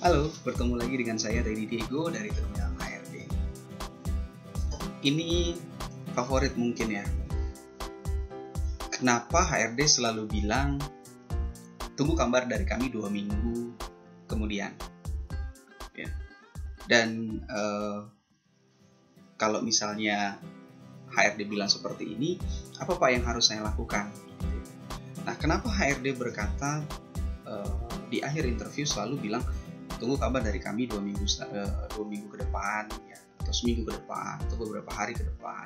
Halo, bertemu lagi dengan saya Teddy Diego dari Terminal HRD. Ini favorit mungkin ya. Kenapa HRD selalu bilang tunggu kabar dari kami 2 minggu kemudian? Ya. Dan kalau misalnya HRD bilang seperti ini, apa Pak yang harus saya lakukan? Nah, kenapa HRD berkata di akhir interview selalu bilang tunggu kabar dari kami 2 minggu ke depan ya, atau seminggu ke depan atau beberapa hari ke depan?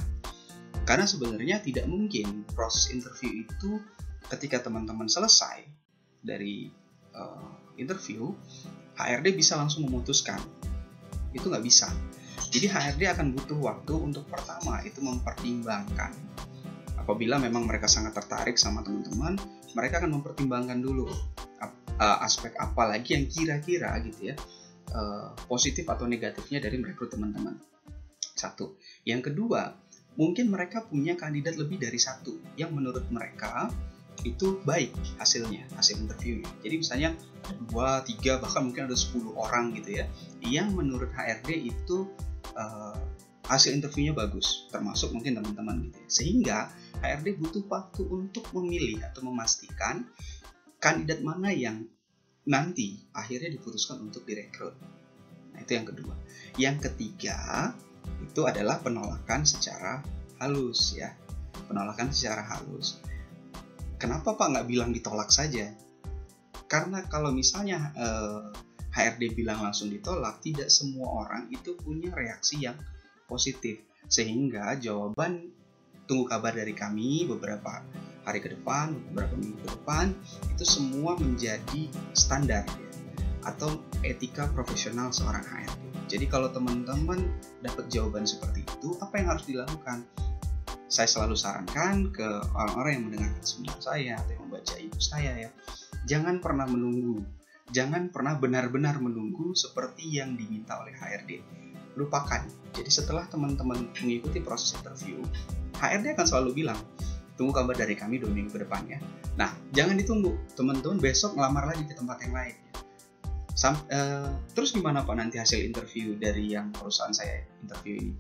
Karena sebenarnya tidak mungkin proses interview itu ketika teman-teman selesai dari interview, HRD bisa langsung memutuskan. Itu nggak bisa. Jadi HRD akan butuh waktu untuk pertama itu mempertimbangkan. Apabila memang mereka sangat tertarik sama teman-teman, mereka akan mempertimbangkan dulu aspek apa lagi yang kira-kira gitu ya positif atau negatifnya dari merekrut teman-teman. Satu. Yang kedua, mungkin mereka punya kandidat lebih dari satu yang menurut mereka itu baik hasil interviewnya. Jadi misalnya 2, 3, bahkan mungkin ada 10 orang gitu ya yang menurut HRD itu hasil interviewnya bagus, termasuk mungkin teman-teman gitu ya. Sehingga HRD butuh waktu untuk memilih atau memastikan kandidat mana yang nanti akhirnya diputuskan untuk direkrut. Nah, itu yang kedua. Yang ketiga, itu adalah penolakan secara halus ya. Penolakan secara halus. Kenapa Pak nggak bilang ditolak saja? Karena kalau misalnya HRD bilang langsung ditolak, tidak semua orang itu punya reaksi yang positif. Sehingga jawaban tunggu kabar dari kami beberapa hari ke depan, beberapa minggu ke depan, itu semua menjadi standar ya, atau etika profesional seorang HRD. Jadi kalau teman-teman dapat jawaban seperti itu, apa yang harus dilakukan? Saya selalu sarankan ke orang-orang yang mendengarkan seminar saya atau yang membaca ebook saya ya, jangan pernah menunggu, jangan pernah benar-benar menunggu seperti yang diminta oleh HRD. Lupakan. Jadi setelah teman-teman mengikuti proses interview, HRD akan selalu bilang, tunggu kabar dari kami 2 minggu ke depan ya. Nah, jangan ditunggu. Teman-teman besok ngelamar lagi ke tempat yang lain. Terus gimana Pak nanti hasil interview dari yang perusahaan saya interview ini?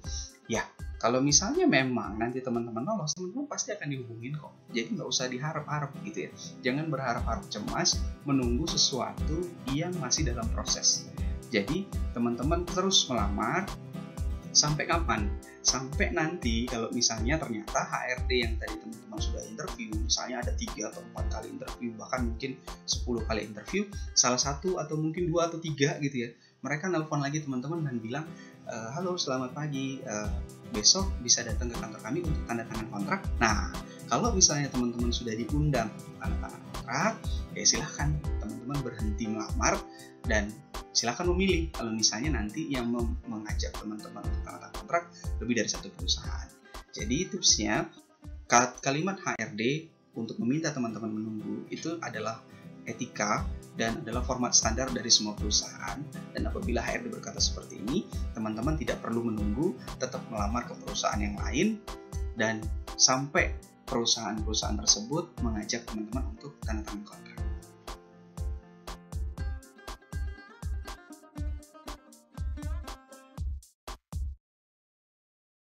Ya, kalau misalnya memang nanti teman-teman lolos, teman-teman pasti akan dihubungin kok. Jadi nggak usah diharap-harap gitu ya. Jangan berharap-harap cemas menunggu sesuatu yang masih dalam proses. Jadi teman-teman terus melamar. Sampai kapan? Sampai nanti kalau misalnya ternyata HRD yang tadi teman-teman sudah interview, misalnya ada 3 atau 4 kali interview, bahkan mungkin 10 kali interview, salah satu atau mungkin 2 atau 3 gitu ya, mereka nelpon lagi teman-teman dan bilang, halo selamat pagi, besok bisa datang ke kantor kami untuk tanda tangan kontrak. Nah, kalau misalnya teman-teman sudah diundang untuk tanda tangan kontrak, ya silahkan teman-teman berhenti melamar dan silakan memilih kalau misalnya nanti yang mengajak teman-teman untuk tanda tangan kontrak lebih dari satu perusahaan. Jadi tipsnya, kalimat HRD untuk meminta teman-teman menunggu itu adalah etika dan adalah format standar dari semua perusahaan. Dan apabila HRD berkata seperti ini, teman-teman tidak perlu menunggu, tetap melamar ke perusahaan yang lain dan sampai perusahaan-perusahaan tersebut mengajak teman-teman untuk tanda tangan kontrak.